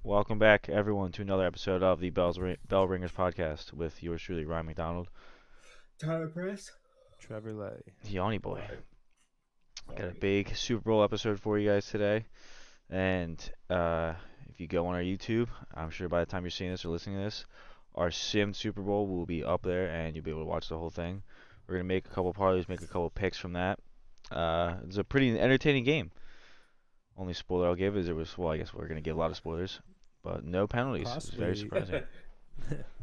Welcome back, everyone, to another episode of the Bell Ringers podcast with yours truly, Ryan McDonald. Tyler Press. Trevor Lay. Yanni boy. Got a big Super Bowl episode for you guys today. And if you go on our YouTube, I'm sure by the time you're seeing this or listening to this, our Sim Super Bowl will be up there and you'll be able to watch the whole thing. We're going to make a couple parlays, make a couple picks from that. It's a pretty entertaining game. Only spoiler I'll give is I guess we're going to give a lot of spoilers, but no penalties. It's very surprising.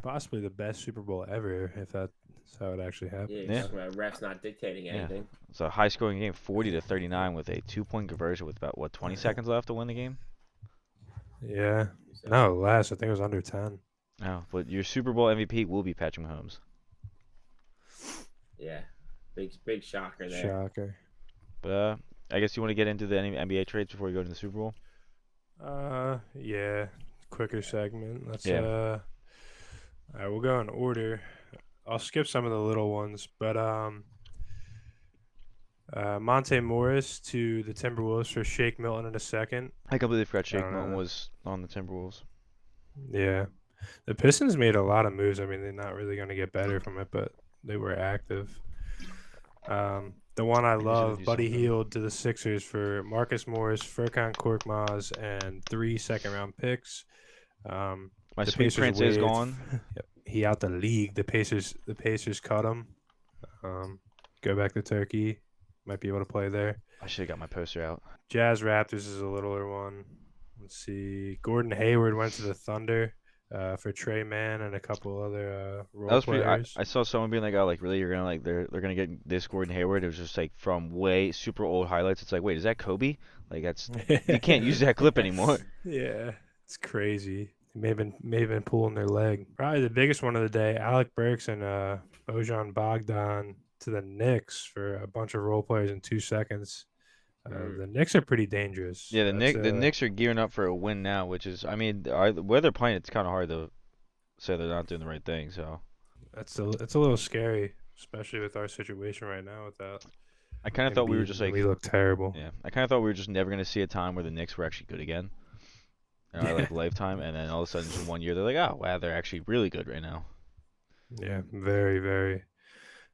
Possibly the best Super Bowl ever, if that's how it actually happened. Yeah, ref's not dictating anything. It's a high-scoring game, 40-39, with a two-point conversion with about 20 seconds left to win the game. Yeah. No, less. I think it was under 10. Oh, but your Super Bowl MVP will be Patrick Mahomes. Yeah, big shocker there. Shocker. But I guess you want to get into the NBA trades before we go to the Super Bowl. Yeah. Quicker segment. Let's Yeah. All right, we'll go in order. I'll skip some of the little ones, but Monte Morris to the Timberwolves for Shake Milton in a second. I completely forgot Shake Milton was on the Timberwolves. Yeah. The Pistons made a lot of moves. I mean, they're not really going to get better from it, but they were active. The one I love, Buddy Hield to the Sixers for Marcus Morris, Furkan Korkmaz, and 3 second-round picks. My sweet prince is gone. Yep, he out the league. The Pacers cut him. Go back to Turkey. Might be able to play there. I should have got my poster out. Jazz Raptors is a littler one. Let's see. Gordon Hayward went to the Thunder for Trey Mann and a couple other role players. I saw someone being like, "Oh, like really? You're gonna they're gonna get this Gordon Hayward?" It was just like from way super old highlights. It's like, wait, is that Kobe? Like that's you can't use that clip anymore. Yeah, it's crazy. May have been pulling their leg. Probably the biggest one of the day, Alec Burks and Bojan Bogdan to the Knicks for a bunch of role players in 2 seconds. The Knicks are pretty dangerous. Yeah, the Knicks are gearing up for a win now, which is, I mean, where they're playing, it's kind of hard to say they're not doing the right thing. So it's a little scary, especially with our situation right now. With that, I kind of thought we were just like we look terrible. Yeah, I kind of thought we were just never gonna see a time where the Knicks were actually good again. In our lifetime, and then all of a sudden, just 1 year, they're like, oh wow, they're actually really good right now. Yeah, very, very.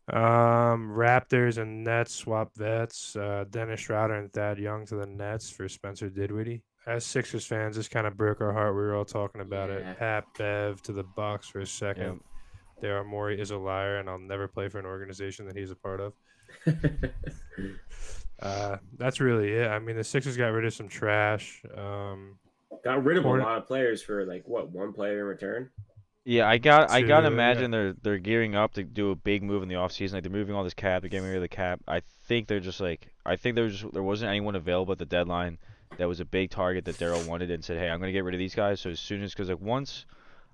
Raptors and Nets swap vets. Dennis Schroeder and Thad Young to the Nets for Spencer Dinwiddie. As Sixers fans, this kind of broke our heart. We were all talking about it. Pat Bev to the Bucks for a second. Yep. Daryl Morey is a liar, and I'll never play for an organization that he's a part of. That's really it. I mean, the Sixers got rid of some trash. Got rid of a lot of players for one player in return. Yeah, I gotta imagine they're gearing up to do a big move in the offseason. Like they're moving all this cap, they're getting rid of the cap. I think there wasn't anyone available at the deadline that was a big target that Daryl wanted and said, hey, I'm gonna get rid of these guys. So as soon as once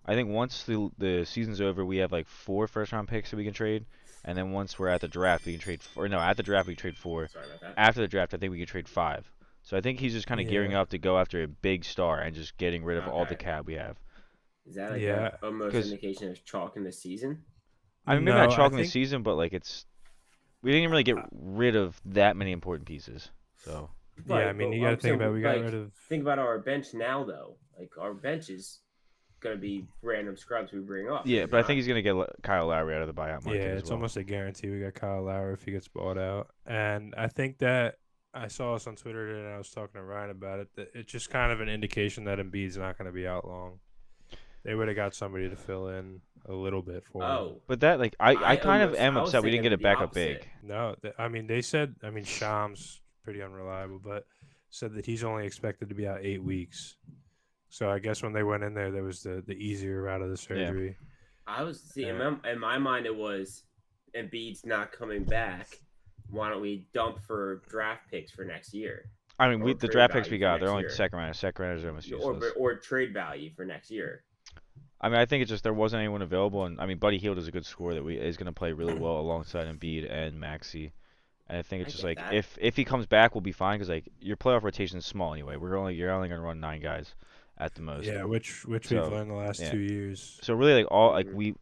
the season's over, we have like 4 first-round picks that we can trade, and then once we're at the draft, we can trade. At the draft we can trade 4. Sorry about that. After the draft, I think we can trade 5. So I think he's just kind of gearing up to go after a big star and just getting rid of all the cap we have. Is that almost indication of chalking the season? I mean, maybe not chalking the season, but we didn't really get rid of that many important pieces. So yeah, I mean, you got to think about think about our bench now though. Like our bench is gonna be random scrubs we bring off. Yeah, but I think he's gonna get Kyle Lowry out of the buyout market. Yeah, it's almost a guarantee we got Kyle Lowry if he gets bought out, and I think that. I saw us on Twitter today, and I was talking to Ryan about it. That it's just kind of an indication that Embiid's not going to be out long. They would have got somebody to fill in a little bit for him. But that, I kind of am upset we didn't get a backup big. No, I mean, they said, Sham's pretty unreliable, but said that he's only expected to be out 8 weeks. So I guess when they went in there was the easier route of the surgery. Yeah. In my mind, it was Embiid's not coming back. Why don't we dump for draft picks for next year? I mean, the draft picks we got, they're only second rounders. Second rounders are almost useless. Or trade value for next year. I mean, I think it's just there wasn't anyone available, and I mean, Buddy Hield is a good scorer that is going to play really well alongside Embiid and Maxey. And I think it's just like if he comes back, we'll be fine because your playoff rotation is small anyway. You're only going to run 9 guys at the most. Yeah, which we've learned the last 2 years. So really,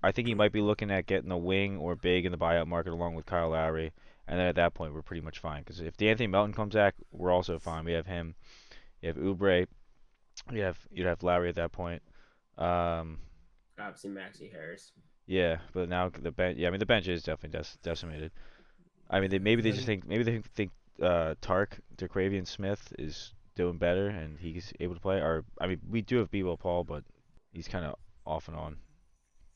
I think he might be looking at getting a wing or big in the buyout market along with Kyle Lowry. And then at that point, we're pretty much fine. Because if DeAnthony Melton comes back, we're also fine. We have him. You have Oubre. You'd have Lowry at that point. Obviously, Maxie Harris. Yeah, but now the bench. Yeah, I mean the bench is definitely decimated. I mean, maybe they just think Tark DeQuavian Smith is doing better and he's able to play. Or I mean, we do have B-Will Paul, but he's kind of off and on.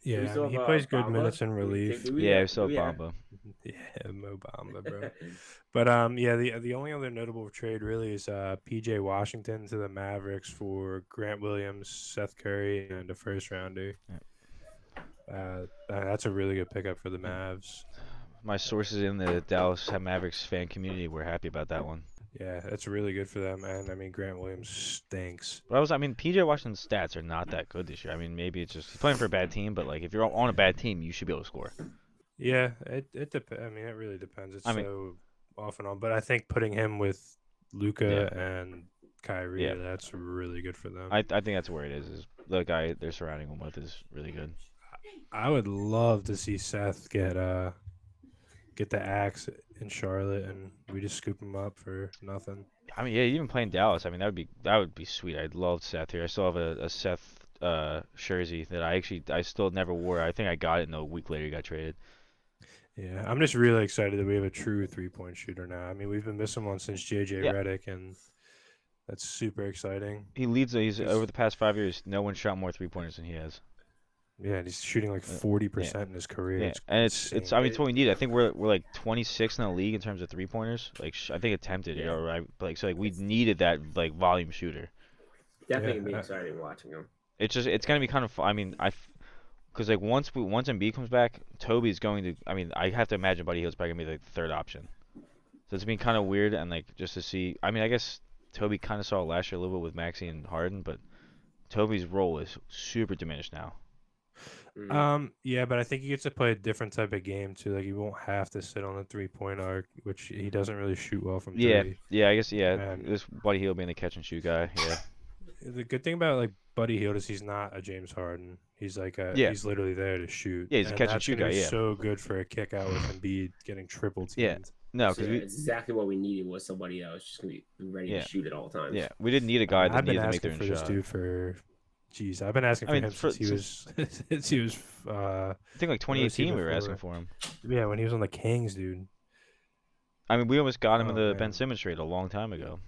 Do we Yeah, I still mean, he have plays good Bamba? minutes in relief. Yeah, we Do still we have Bamba. Yeah, Mo Bamba, bro. But yeah, the only other notable trade really is PJ Washington to the Mavericks for Grant Williams, Seth Curry, and a first rounder. That's a really good pickup for the Mavs. My sources in the Dallas Mavericks fan community were happy about that one. Yeah, that's really good for them. And I mean, Grant Williams stinks. But I mean, PJ Washington's stats are not that good this year. I mean, maybe it's just he's playing for a bad team, but like if you're on a bad team, you should be able to score. Yeah, it depends. I mean, it really depends. It's I mean, so off and on. But I think putting him with Luka and Kyrie, that's really good for them. I think that's where it is. Is the guy they're surrounding him with is really good. I would love to see Seth get the axe in Charlotte, and we just scoop him up for nothing. I mean, yeah, even playing Dallas. I mean, that would be sweet. I'd love Seth here. I still have a Seth jersey that I still never wore. I think I got it, and a week later he got traded. Yeah, I'm just really excited that we have a true 3-point shooter now. I mean, we've been missing one since JJ Redick, and that's super exciting. He's over the past 5 years, no one shot more 3-pointers than he has. Yeah, and he's shooting like 40% in his career. Yeah, and it's I mean it's what we need. I think we're like 26th in the league in terms of 3-pointers. Like I think attempted, right? But like so like we needed that like volume shooter. Definitely gonna be exciting watching him. It's gonna be kind of fun. I mean because like once Embiid comes back, Toby's going to. I mean I have to imagine Buddy Hield's probably gonna be like the third option. So it's been kind of weird and like just to see. I mean I guess Toby kind of saw it last year a little bit with Maxey and Harden, but Toby's role is super diminished now. Yeah, but I think he gets to play a different type of game too. Like he won't have to sit on the 3-point arc, which he doesn't really shoot well from three. Yeah, I guess this Buddy Hield being the catch and shoot guy. Yeah. The good thing about like Buddy Hield is he's not a James Harden. He's like he's literally there to shoot. Yeah, he's a catch and shoot guy. Yeah, so good for a kick out with Embiid getting triple teamed. Yeah. No, because it's exactly what we needed was somebody that was just gonna be ready to shoot at all times. Yeah, we didn't need a guy that needed to make their own shot. This dude for. Jeez, I've been asking for him since he was. I think like 2018 we were asking for him. Yeah, when he was on the Kings, dude. I mean, we almost got him in the Ben Simmons trade a long time ago.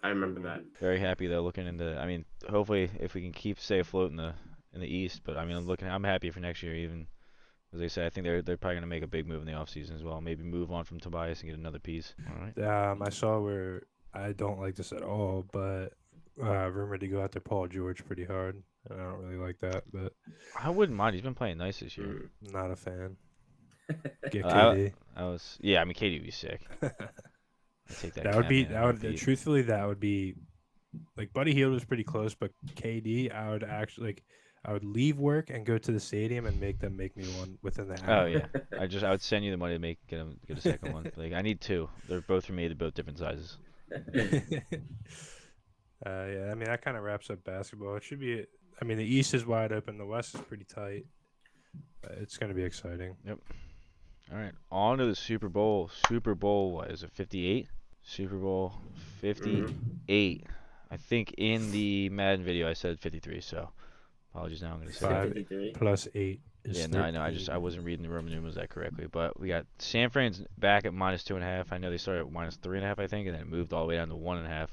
I remember that. Very happy though, looking into. I mean, hopefully if we can stay afloat in the East, but I mean, I'm happy for next year. Even as I say, I think they're probably gonna make a big move in the offseason as well. Maybe move on from Tobias and get another piece. All right. I saw where I don't like this at all, but. Rumored to go after Paul George pretty hard. I don't really like that, but I wouldn't mind. He's been playing nice this year. Not a fan. Get KD. I mean, KD would be sick. I'd take that. Truthfully, that would be like Buddy Hield was pretty close, but KD, I would leave work and go to the stadium and make them make me one within the hour. Oh yeah, I would send you the money to get a second one. Like I need two. They're both for me. They're both different sizes. Yeah, I mean that kind of wraps up basketball. It should be. I mean, the East is wide open. The West is pretty tight. It's going to be exciting. Yep. All right, on to the Super Bowl. Super Bowl, what is it? 58. Super Bowl 58. I think in the Madden video I said 53. So apologies. Now I'm going to say 53 plus 8. Yeah, no, I know. I wasn't reading the Roman numerals that correctly. But we got San Fran's back at -2.5. I know they started at -3.5, I think, and then it moved all the way down to 1.5.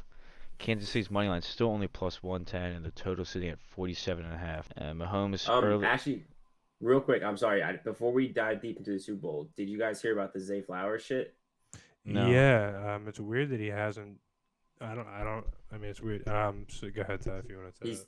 Kansas City's money line still only +110, and the total sitting at 47.5. Mahomes early. Actually, real quick, I'm sorry. Before we dive deep into the Super Bowl, did you guys hear about the Zay Flowers shit? No. Yeah, it's weird that he hasn't. I don't. I mean, it's weird. So go ahead, Ty, if you want to. He's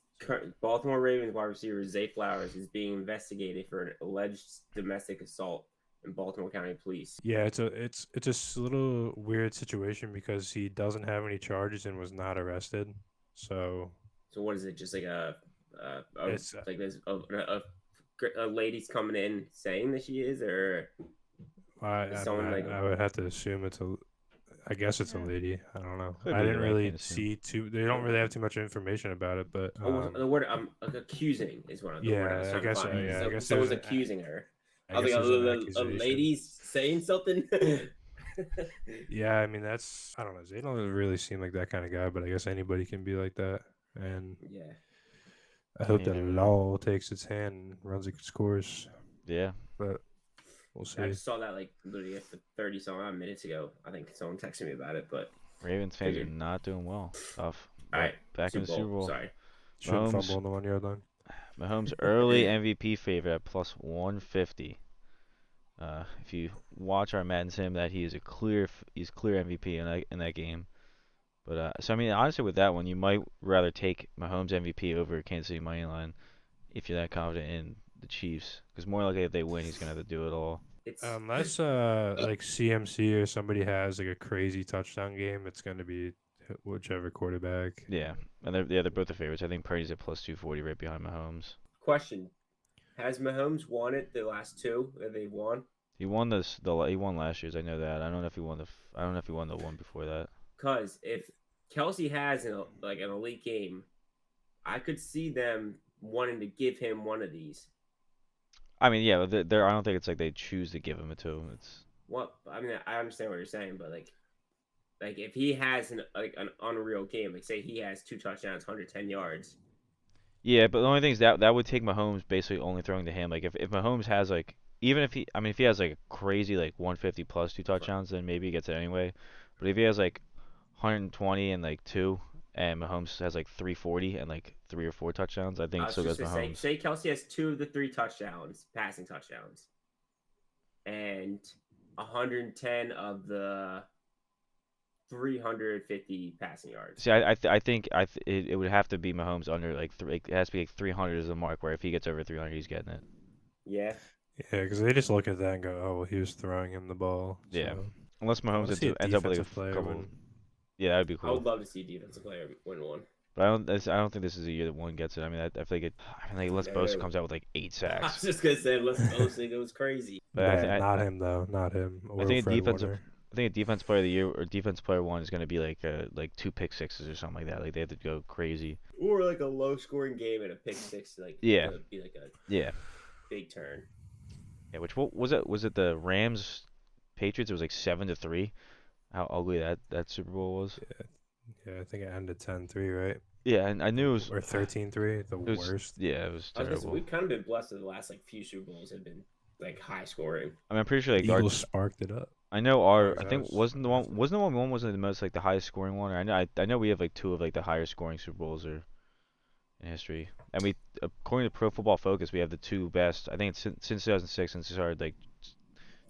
Baltimore Ravens wide receiver Zay Flowers is being investigated for an alleged domestic assault in Baltimore County Police. Yeah, it's a little weird situation because he doesn't have any charges and was not arrested. So what is it? Just like a lady's coming in saying that she is, or I would have to assume it's a. I guess it's a lady. I don't know. I didn't really see too. They don't really have too much information about it, but the word accusing is one of the words. I guess. I guess someone's accusing her. I was like, a lady's saying something. Yeah, I mean I don't know. They don't really seem like that kind of guy, but I guess anybody can be like that. and Yeah. I hope You that never know. Law takes its hand and runs its course. Yeah. But we'll I see. just saw that like literally 30 some odd minutes ago. I think someone texted me about it, but Ravens fans are not doing well. Tough. all But right, back in the Super Super Bowl. Bowl, Sorry. Shouldn't Mahomes fumble on the 1 yard line. Mahomes early MVP favorite at plus 150. If you watch our Madden Sim, that he's clear MVP in that game. But so I mean, honestly, with that one, you might rather take Mahomes MVP over Kansas City money line if you're that confident in the Chiefs, because more likely if they win, he's gonna have to do it all. It's Unless like CMC or somebody has like a crazy touchdown game, it's going to be whichever quarterback. Yeah, and they're both the favorites. I think Purdy's at plus 240 right behind Mahomes. question. Has Mahomes won it the last two that they've won? He won he won last year's. I know that. I don't know if he won I don't know if he won the one before that. Because if Kelsey has an elite game, I could see them wanting to give him one of these. I mean, yeah, but I don't think it's like they choose to give him it to him. It's What I mean, I understand what you're saying, but like if he has an unreal game, like say he has 2 touchdowns, 110 yards. yeah, but the only thing is that would take Mahomes basically only throwing to him. Like if Mahomes has like even if he has like a crazy like 150 plus 2 touchdowns, then maybe he gets it anyway. But if he has like 120 and like two, and Mahomes has like 340 and like 3 or 4 touchdowns, I think I it was still just goes gonna say, Mahomes. Kelsey has 2 of the 3 touchdowns, passing touchdowns, and 110 of the 350 passing yards. See, I think it would have to be Mahomes under like it has to be like 300 is the mark where if he gets over 300, he's getting it. Yeah. Yeah, because they just look at that and go, "Oh, well, he was throwing him the ball." Yeah, So unless I want Mahomes to see a ends up with like defensive player couple. win. Yeah, that would be I would cool. love to see a defensive player win one. But I don't think this is the year that one gets it. I mean, I feel like unless Bosa comes out with like 8 I was sacks. just gonna say, let's think it was crazy. But Not him though. Not him. I Or think Fred Warner. I think a defense player of the year or defense player one is going to be like 2 pick sixes or something like that. Like they have to go crazy. Or like a low scoring game and a pick six, like Yeah. to be like a Yeah. big turn. Yeah. Which what was it? Was it the Rams Patriots? It was like 7-3. How ugly that Super Bowl was. Yeah, I think it ended 10-3, right? Yeah, and I knew it was Or 13-3, the it was worst. yeah, it was I was gonna say, terrible. we've kind of been blessed that the last like few Super Bowls have been like high scoring. I mean, I'm pretty sure like Eagles sparked it up. I know our Dogs I think has- wasn't the one we won wasn't the most like the highest scoring one. I know we have like two of like the highest scoring Super Bowls in history. And we according to Pro Football Focus, we have the two best. I think it's since 2006 since we started like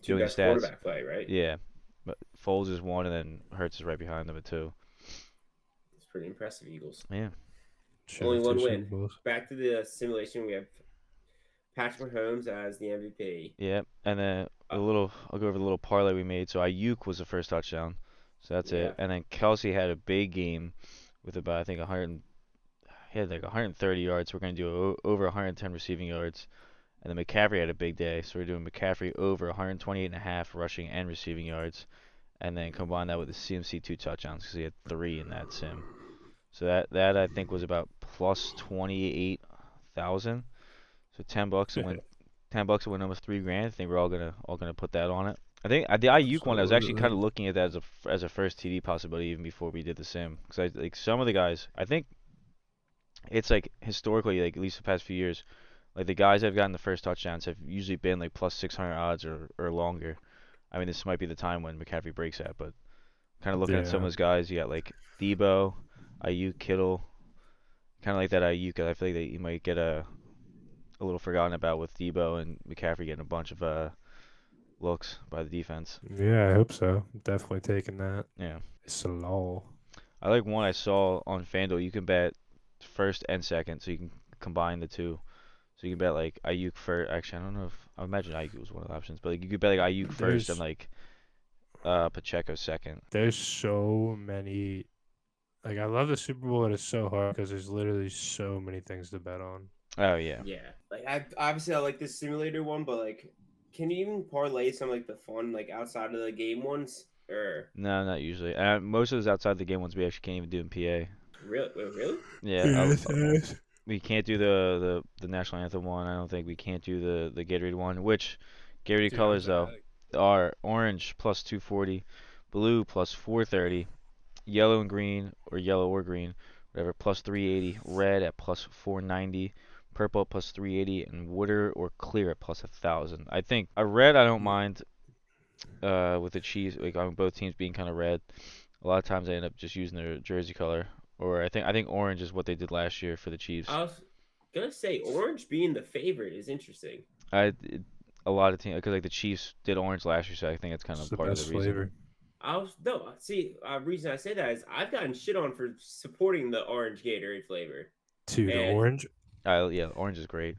Two doing best stats. quarterback play, right? Yeah. But Foles is one and then Hurts is right behind them at two. It's pretty impressive, Eagles. Yeah. Only one Super win. Bowls. Back to the simulation, we have Patrick Mahomes as the MVP. Yeah. And then I'll go over the little parlay we made. So Ayuk was the first touchdown. So that's it. And then Kelsey had a big game with about I think 100 he had like 130 yards. We're going to do over 110 receiving yards. And then McCaffrey had a big day. So we're doing McCaffrey over 128.5 rushing and receiving yards. And then combine that with the CMC 2 touchdowns because he had 3 in that sim. So that I think was about plus 28,000. So $10 to win, $10 to win almost $3,000. I think we're all gonna put that on it. I think the IUK one I was actually kind of looking at that as a first TD possibility even before we did the sim because like some of the guys I think it's like historically like at least the past few years like the guys that have gotten the first touchdowns have usually been like plus 600 odds or longer. I mean this might be the time when McCaffrey breaks that, but kind of looking at some of those guys, you got like Debo, Ayuk, Kittle, kind of like that Ayuk. I feel like you might get a little forgotten about with Debo and McCaffrey getting a bunch of looks by the defense. Yeah, I hope so. Definitely taking that. Yeah. It's a lull. I like one I saw on FanDuel. You can bet first and second, so you can combine the two. So you can bet like Ayuk first. Actually, I don't know if I imagine Ayuk was one of the options, but like you could bet like Ayuk first and like Pacheco second. There's so many. Like I love the Super Bowl, and it's so hard because there's literally so many things to bet on. Oh yeah. Yeah. Like I like this simulator one, but like, can you even parlay some like the fun like outside of the game ones? Or no, not usually. Most of those outside the game ones we actually can't even do in PA. really? Wait, really? Yeah. We can't do the national anthem one. I don't think we can't do the Gatorade one. Which Gatorade colors though are orange plus 240, blue plus 430, yellow and green or yellow or green, whatever, plus 380. Red at plus 490. Purple at plus 380, and water or clear at plus 1,000. I think a red I don't mind with the Chiefs, like on both teams being kind of red. A lot of times I end up just using their jersey color, or I think orange is what they did last year for the Chiefs. I was gonna say orange being the favorite is interesting. A lot of teams, because like the Chiefs did orange last year, so I think it's kind It's of the part of the best reason. flavor. Reason I say that is I've gotten shit on for supporting the orange Gatorade flavor. Dude, And orange. Yeah, orange is great.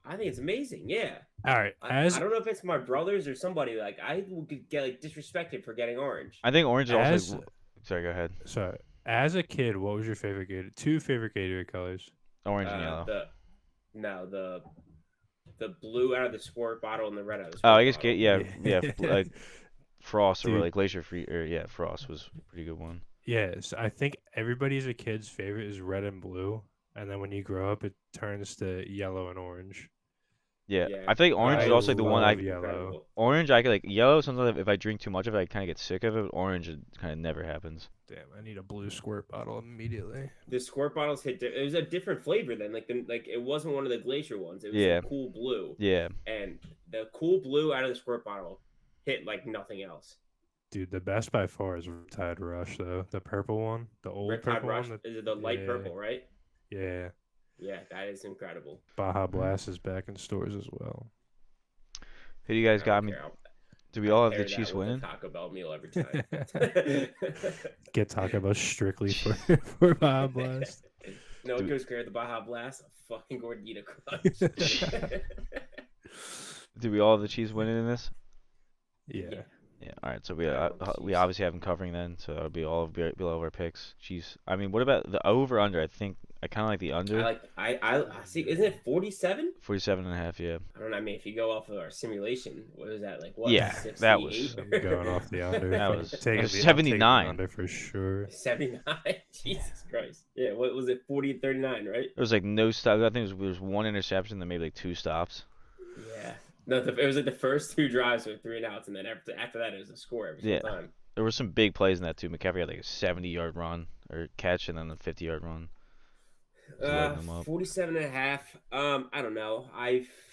I think it's amazing. Yeah. All right, I don't know if it's my brothers or somebody. Like I will get like disrespected for getting orange. I think orange is also like, sorry, go ahead. So, as a kid, what was your favorite Gatorade? Two favorite Gatorade colors. Orange and yellow. The blue out of the squirt bottle and the red out of the Oh, squirt I guess bottle. like Frost or Dude. like Glacier Free, or yeah, Frost was a pretty good one. Yes, I think everybody's a kid's favorite is red and blue, and then when you grow up, it turns to yellow and orange. Yeah, Yeah. I think orange I is also like the one love I yellow. orange I could like yellow. Sometimes if I drink too much of it, I kind of get sick of it. Orange, it kind of never happens. Damn, I need a blue squirt bottle immediately. The squirt bottles hit. It was a different flavor then. Like it wasn't one of the glacier ones. It was Yeah. a cool blue. Yeah, And the cool blue out of the squirt bottle hit like nothing else. Dude, the best by far is Tide Rush though. The purple one, the old Red Tide purple Rush one. is it the light yeah. purple, right? Yeah, Yeah, that is incredible. Baja Blast is back in stores as well. who do you guys I got? don't Me? care. Do we I'll all have pair the that Chiefs with a winning? Taco Bell meal every time. Get Taco Bell strictly for Baja Blast. No, it goes great. The Baja Blast, a fucking gordita crunch. Do we all have the Chiefs winning in this? Yeah. Yeah. All right. So I love the we Chiefs. obviously have them covering then. So that'll be all below our picks. Chiefs. I mean, what about the over under? I think I kind of like the under. I see. Isn't it 47? 47.5. Yeah. I don't know. I mean, if you go off of our simulation, what was that like? What? Yeah, 68? that was- I'm going off the under. That was- Taking it was the- I'm 79. taking the under for sure. 79. Jesus Christ. Yeah. What was it? 40 and 39, right? There was like no stop. I think there was one interception, then maybe like 2 stops. Yeah. No, it was like the first 2 drives with 3 and outs, and then after that, it was a score every single time. There were some big plays in that too. McCaffrey had like a 70-yard run or catch, and then a 50-yard run. Just loading them up. 47 and a half. I don't know.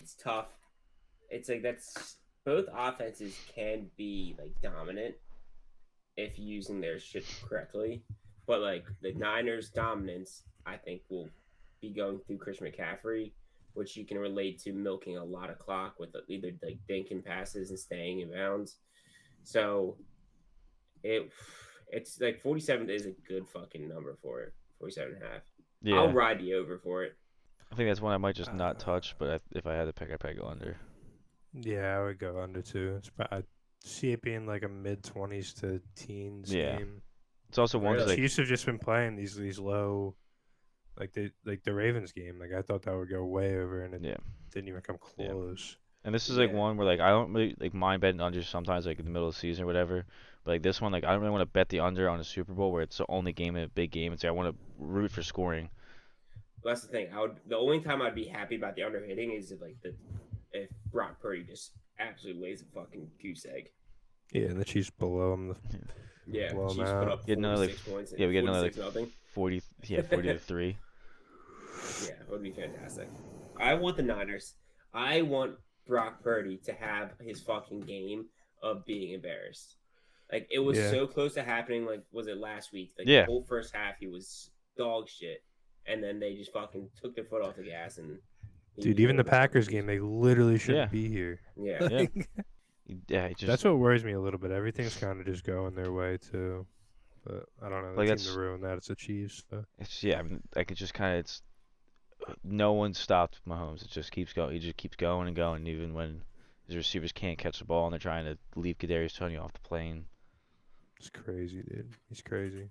It's tough. It's like that's both offenses can be like dominant if using their shit correctly, but like the Niners' dominance, I think will be going through Chris McCaffrey, which you can relate to milking a lot of clock with either like dinking passes and staying in bounds. So it's like 47 is a good fucking number for it. 47 and a half. Yeah. I'll ride the over for it. I think that's one I might just not touch, but if I had to pick, I'd probably go under. Yeah, I would go under too. I see it being like a mid-20s to teens game. It's also one Really? because Chiefs have just been playing these low, like the Ravens game. Like I thought that would go way over, and it didn't even come Yeah. close. and this is like one where like I don't really like mind betting under sometimes like in the middle of the season or whatever. But like this one, like I don't really want to bet the under on a Super Bowl where it's the only game in a big game. It's like I want to root for scoring. That's the thing. The only time I'd be happy about the under hitting is if Brock Purdy just absolutely lays a fucking goose egg. Yeah, and the Chiefs below them. Yeah, Blow 'em Chiefs out. put up Get another, 46 points. we get another nothing. 40 to 3. Yeah, it would be fantastic. I want the Niners. I want Brock Purdy to have his fucking game of being embarrassed. Like it was so close to happening. Like was it last week? Like the whole first half he was dog shit, and then they just fucking took their foot off the gas and. Dude, even the Packers game, they literally shouldn't be here. Yeah. That's what worries me a little bit. Everything's kind of just going their way too, but I don't know. They Like, seem to ruin that. It's the Chiefs. So. It's I mean, like it just kind of it's no one stopped Mahomes. It just keeps going. He just keeps going and going, even when his receivers can't catch the ball and they're trying to leave Kadarius Toney off the plane. It's crazy, dude. He's crazy.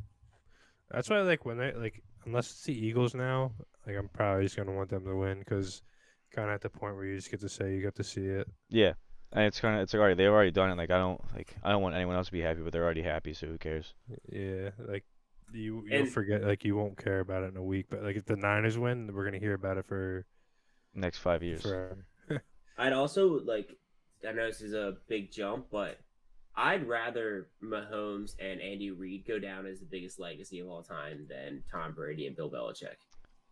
That's why, like, when they unless it's the Eagles now, like, I'm probably just gonna want them to win because kind of at the point where you just get to say you got to see it. Yeah, and it's like alright, they've already done it. Like I don't want anyone else to be happy, but they're already happy, so who cares? Yeah, like you'll forget, like you won't care about it in a week, but like if the Niners win, we're gonna hear about it for next 5 years. Forever. I'd also I know this is a big jump, but I'd rather Mahomes and Andy Reid go down as the biggest legacy of all time than Tom Brady and Bill Belichick.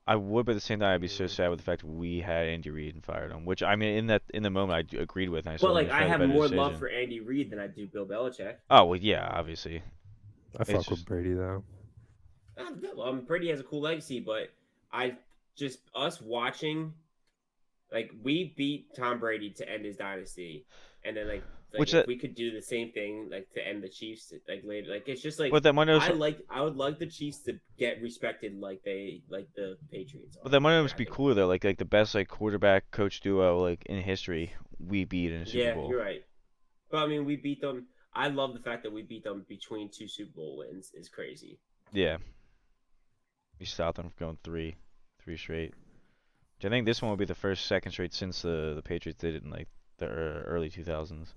I would, but at the same time, I'd be so sad with the fact we had Andy Reid and fired him. Which I mean, in the moment, I agreed with, and I But still think like, it's I probably the have better more decision. love for Andy Reid than I do Bill Belichick. Oh well, yeah, obviously. I fuck with Brady though. Brady has a cool legacy, but us watching, like, we beat Tom Brady to end his dynasty, and then if we could do the same thing, like, to end the Chiefs, like, later, like, it's just like, but that might I would like the Chiefs to get respected like the Patriots are. But that might almost be cooler though, like the best like quarterback coach duo like in history we beat in a Super Bowl. Yeah, you're right. But I mean, we beat them. I love the fact that we beat them between 2 Super Bowl wins. Is crazy. Yeah. We stopped them from going three straight. Which I think this one will be the second straight since the Patriots did it in like the early 2000s.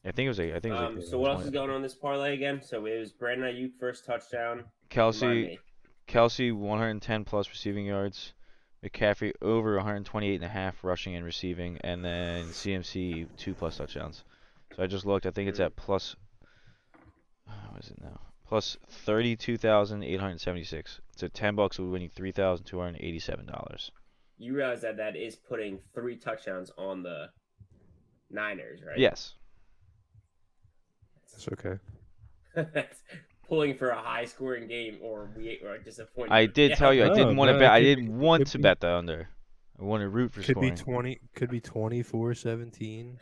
I think it was like. So what else is going on in this parlay again? So it was Brandon Ayuk first touchdown. Kelsey 110 plus receiving yards. McCaffrey over 128.5 rushing and receiving, and then CMC 2+ touchdowns. So I just looked. I think it's at plus. What is it now? Plus 32,876. So $10 will win you $3,287. You realize that is putting 3 touchdowns on the Niners, right? Yes. That's okay. That's pulling for a high-scoring game, or disappointing. I did tell you I didn't want to bet. I didn't want to bet the under. I want to root for scoring. Could be 24-17.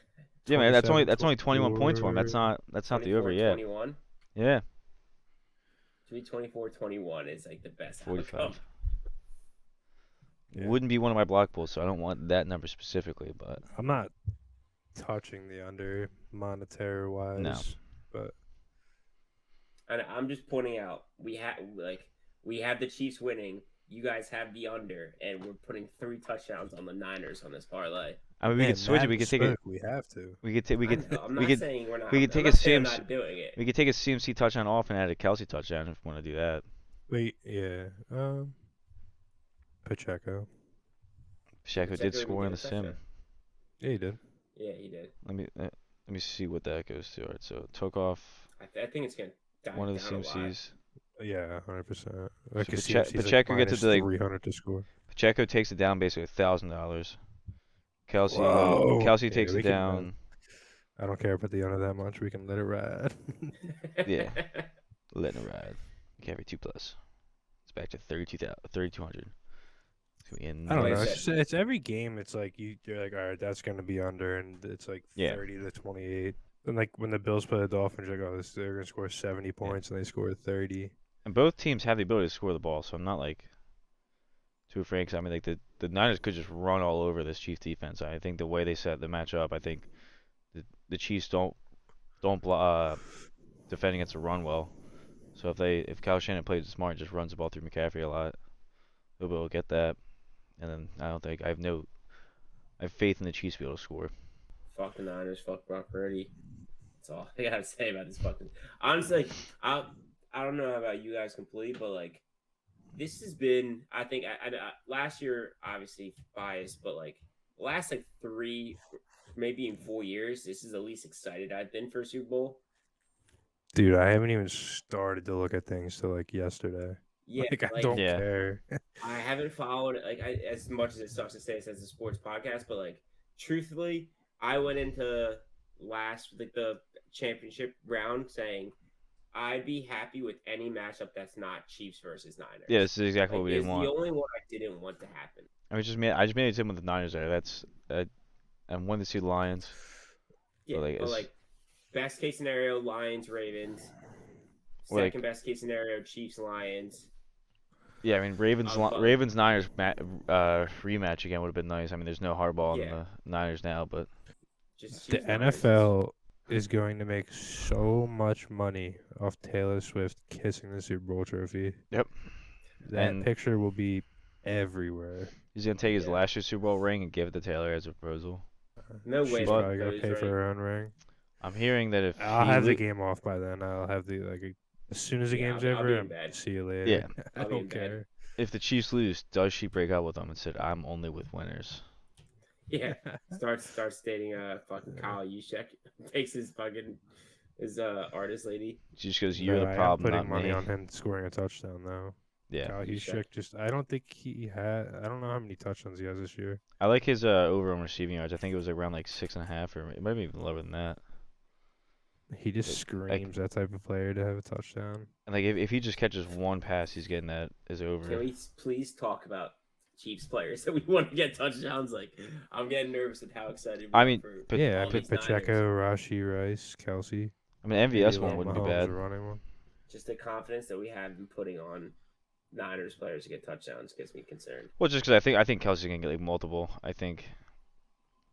Yeah, man. That's only 21 points for him. That's not the over yet. 21. Yeah. To be 24-21 is like the best 45. outcome. Yeah. Wouldn't be one of my block pools, so I don't want that number specifically. But I'm not touching the under monetary wise. No. But and I'm just pointing out we have the Chiefs winning. You guys have the under, and we're putting 3 touchdowns on the Niners on this parlay. I mean, we could switch it. We could take it. We have to. We could take. I'm not saying we're not. We could take a CMC. Not doing it. We could take a CMC touchdown off and add a Kelsey touchdown if we want to do that. Wait, yeah. Pacheco did score in the sim. Yeah, he did. Yeah, he did. Let me see what that goes to. All right, so took off. I think it's gonna die one of the down CMCs. Yeah, 100%. Like so Pacheco gets it to like 300 to score. Pacheco takes it down basically $1,000. Kelsey takes it down. I don't care about the under that much. We can let it ride. Yeah, letting it ride. Carry 2+. It's back to 3,200. I don't know. It's every game. It's like you're like, all right, that's gonna be under, and it's like 30 to 28. And like when the Bills play the Dolphins, you're like, oh, they're gonna score 70 points, and they score 30. And both teams have the ability to score the ball, so I'm not like too afraid. 'Cause I mean, like the Niners could just run all over this Chiefs defense. I think the way they set the match up, I think the Chiefs don't defend against the run well. So if Kyle Shanahan plays smart, just runs the ball through McCaffrey a lot, they'll be able to get that. And then I have faith in the Chiefs to be able to score. Fuck the Niners, fuck Brock Purdy. That's all I gotta say about this fucking. Honestly, I don't know about you guys completely, but like, this has been. I think I last year, obviously biased, but like last like 3, maybe in 4 years, this is the least excited I've been for a Super Bowl. Dude, I haven't even started to look at things till like yesterday. Yeah, I don't care. I haven't followed it as much as it sucks to say it as a sports podcast, but like truthfully, I went into the championship round saying I'd be happy with any matchup that's not Chiefs versus Niners. Yeah, this is exactly what we didn't want. The only one I didn't want to happen. I just made a team with the Niners there. I wanted to see the Lions. Yeah, but like best case scenario, Lions, Ravens. Second best case scenario, Chiefs, Lions. Yeah, I mean Ravens Niners rematch again would have been nice. I mean, there's no hardball in the Niners now, but the NFL is going to make so much money off Taylor Swift kissing the Super Bowl trophy. Yep. That picture will be everywhere. He's gonna take his last year's Super Bowl ring and give it to Taylor as a proposal. No way. She's probably gonna pay for her own ring. I'm hearing that if I'll have the game off by then. I'll have as soon as the game's over, see you later. Yeah. I don't care. If the Chiefs lose, does she break up with them and said, "I'm only with winners"? Yeah. Starts stating fucking Kyle Juszczyk takes his fucking Is artist lady. Just because you're No, the I am problem, putting not money me. on him scoring a touchdown though. Yeah. Kyle You should. Juszczyk I don't think he had. I don't know how many touchdowns he has this year. I like his over on receiving yards. I think it was around like 6.5, or it might be even lower than that. He just Like, screams that type of player to have a touchdown. and like if he just catches one pass, he's getting that as over. Can we please talk about Chiefs players that we want to get touchdowns? Like, I'm getting nervous with how excited we I are mean, for Yeah, I all put these Pacheco, Niners. Rashi Rice, Kelsey. I mean, Maybe MVS a one little wouldn't be Mahomes bad. a running one. Just the confidence that we have in putting on Niners players to get touchdowns gets me concerned. Well, just because I think Kelsey can get like multiple. I think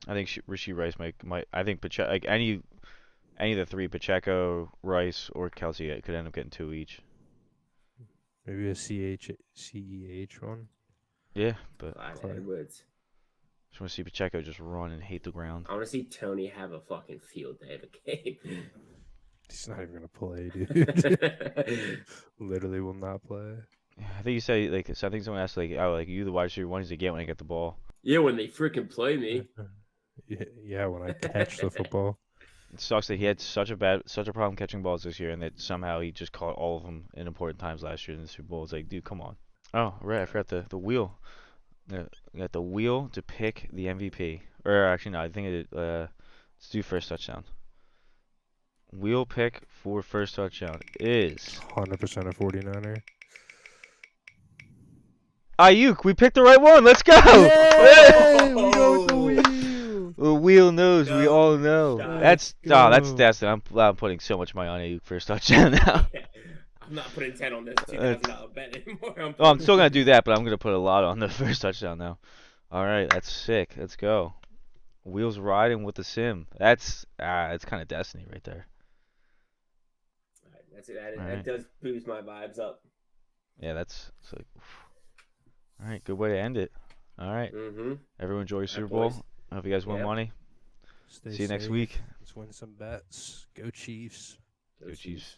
Rasheed Rice might. I think Pacheco, like any of the three, Pacheco, Rice, or Kelsey could end up getting 2 each. Maybe a CEH one. Yeah, but Clyde Clyde. Edwards. just want to see Pacheco just run and hate the ground. I want to see Tony have a fucking field day of a game. He's not even gonna play, dude. Literally will not play. I think you say like I think someone asked like, oh, like you the wide receiver one to get when I get the ball. Yeah, when they freaking play me. Yeah, when I catch the football. It sucks that he had such a problem catching balls this year, and that somehow he just caught all of them in important times last year in the Super Bowl. It's like, dude, come on. Oh, right, I forgot the wheel. Got the wheel to pick the MVP. Or actually, no, I think let's do first touchdown. Wheel pick for first touchdown is 100% a 49er. Ayuk. We picked the right one. Let's go. Yay! We go with the wheel. The wheel knows. We Go. all know. Let's That's go. I'm putting so much money on Ayuk first touchdown now. I'm not putting 10 on this $2,000 bet anymore. I'm still gonna do that, but I'm gonna put a lot on the first touchdown now. All right, that's sick. Let's go. Wheels riding with the sim. It's kind of destiny right there. Alright, that's it. That Alright. does boost my vibes up. Yeah, it's like. All right, good way to end it. All right, Mm-hmm. everyone enjoy your Alright, Super Bowl. boys. I hope you guys win Yep. money. Stay See you next safe. week. Let's win some bets. Go Chiefs. Go Chiefs.